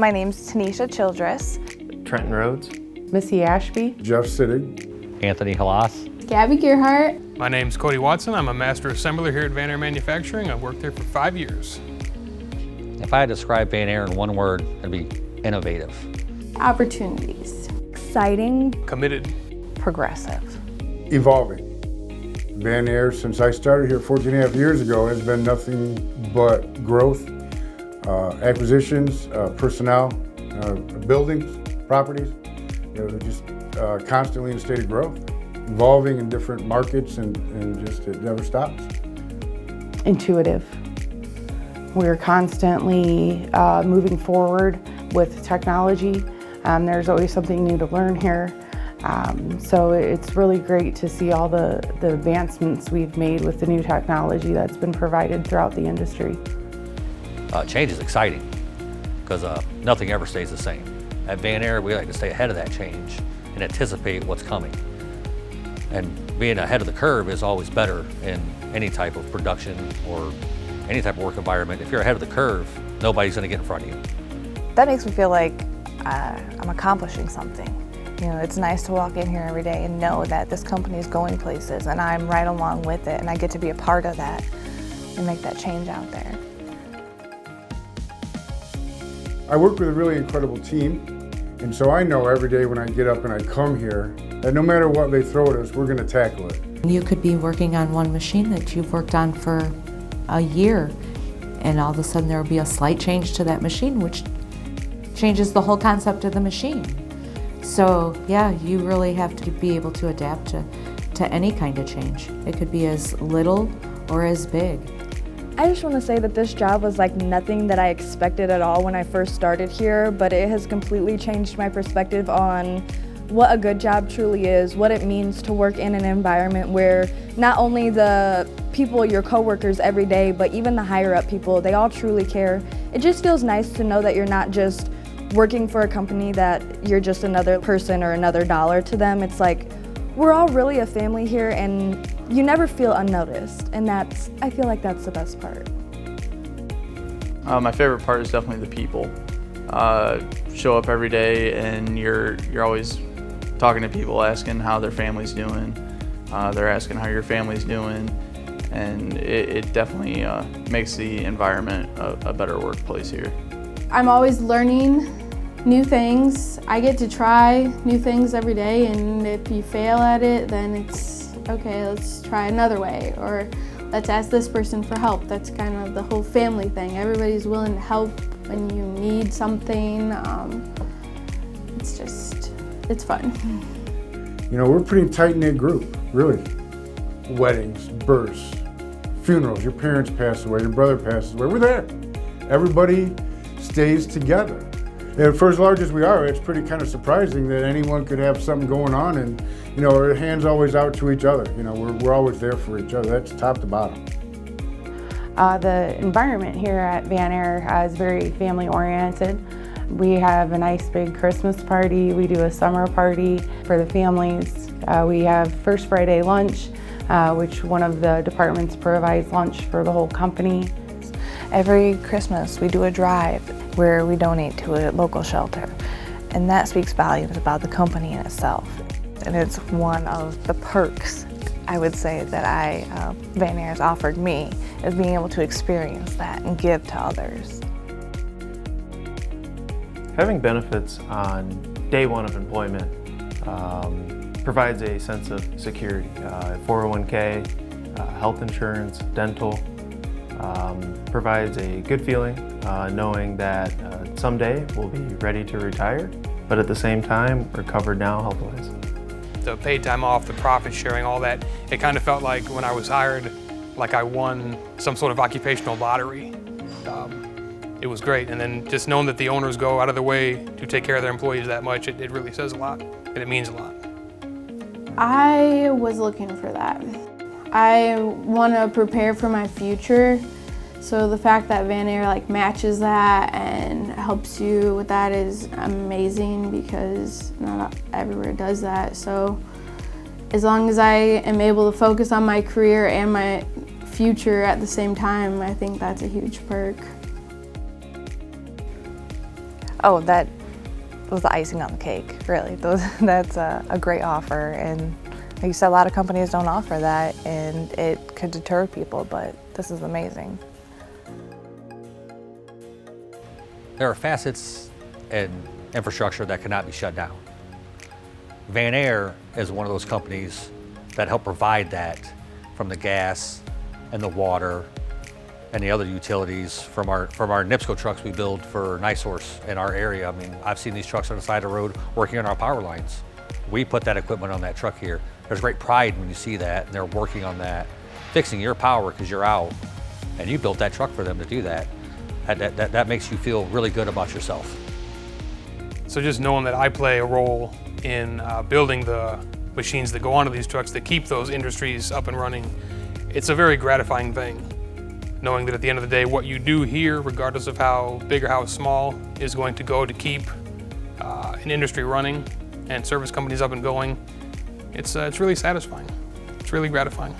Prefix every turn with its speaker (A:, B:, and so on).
A: My name's Tanisha Childress.
B: Trenton Rhodes.
C: Missy Ashby.
D: Jeff Sittig.
E: Anthony Halas.
F: Gabby Gearhart.
G: My name's Cody Watson. I'm a master assembler here at Vanair Manufacturing. I've worked there for 5 years.
E: If I had to describe Vanair in one word, it'd be innovative.
F: Opportunities.
A: Exciting.
G: Committed.
A: Progressive.
D: Evolving. Vanair, since I started here 14 and a half years ago, has been nothing but growth, acquisitions, personnel, buildings, properties. They're just constantly in a state of growth, evolving in different markets, and just it never stops.
C: Intuitive. We're constantly moving forward with technology. There's always something new to learn here. So it's really great to see all the advancements we've made with the new technology that's been provided throughout the industry.
E: Change is exciting because nothing ever stays the same. At Vanair, we like to stay ahead of that change and anticipate what's coming. And being ahead of the curve is always better in any type of production or any type of work environment. If you're ahead of the curve, nobody's going to get in front of you.
A: That makes me feel like I'm accomplishing something. You know, it's nice to walk in here every day and know that this company is going places and I'm right along with it and I get to be a part of that and make that change out there.
D: I work with a really incredible team, and so I know every day when I get up and I come here that no matter what they throw at us, we're going to tackle it.
H: You could be working on one machine that you've worked on for a year, and all of a sudden there will be a slight change to that machine, which changes the whole concept of the machine. So yeah, you really have to be able to adapt to any kind of change. It could be as little or as big.
I: I just want to say that this job was like nothing that I expected at all when I first started here, but it has completely changed my perspective on what a good job truly is, what it means to work in an environment where not only the people, your coworkers every day, but even the higher up people, they all truly care. It just feels nice to know that you're not just working for a company that you're just another person or another dollar to them. It's like, we're all really a family here and you never feel unnoticed. And I feel like that's the best part.
B: My favorite part is definitely the people. Show up every day and you're always talking to people, asking how their family's doing. They're asking how your family's doing. And it definitely makes the environment a better workplace here.
F: I'm always learning new things. I get to try new things every day, and if you fail at it, then it's okay, let's try another way, or let's ask this person for help. That's kind of the whole family thing. Everybody's willing to help when you need something. It's fun.
D: You know, we're a pretty tight-knit group, really. Weddings, births, funerals, your parents pass away, your brother passes away, we're there. Everybody stays together. And for as large as we are, it's pretty kind of surprising that anyone could have something going on and, you know, our hands always out to each other. You know, we're always there for each other. That's top to bottom.
C: The environment here at Vanair is very family oriented. We have a nice big Christmas party. We do a summer party for the families. We have First Friday lunch, which one of the departments provides lunch for the whole company.
A: Every Christmas we do a drive where we donate to a local shelter, and that speaks volumes about the company in itself. And it's one of the perks, I would say, that Vanair's offered me, is being able to experience that and give to others.
B: Having benefits on day one of employment provides a sense of security. 401k, health insurance, dental, provides a good feeling knowing that someday we'll be ready to retire, but at the same time, we're covered now health-wise.
G: The paid time off, the profit sharing, all that, it kind of felt like when I was hired, like I won some sort of occupational lottery. It was great, and then just knowing that the owners go out of their way to take care of their employees that much, it really says a lot, and it means a lot.
F: I was looking for that. I want to prepare for my future, so the fact that Vanair matches that and helps you with that is amazing, because not everywhere does that. So as long as I am able to focus on my career and my future at the same time, I think that's a huge perk.
A: Oh, that was the icing on the cake, really. That's a great offer, and like you said, a lot of companies don't offer that, and it could deter people, but this is amazing.
E: There are facets and infrastructure that cannot be shut down. Vanair is one of those companies that help provide that, from the gas and the water and the other utilities from our NIPSCO trucks we build for NiSource in our area. I mean, I've seen these trucks on the side of the road working on our power lines. We put that equipment on that truck here. There's great pride when you see that, and they're working on that, fixing your power because you're out, and you built that truck for them to do that. That makes you feel really good about yourself.
G: So just knowing that I play a role in building the machines that go onto these trucks that keep those industries up and running, it's a very gratifying thing. Knowing that at the end of the day, what you do here, regardless of how big or how small, is going to go to keep an industry running and service companies up and going. It's really satisfying. It's really gratifying.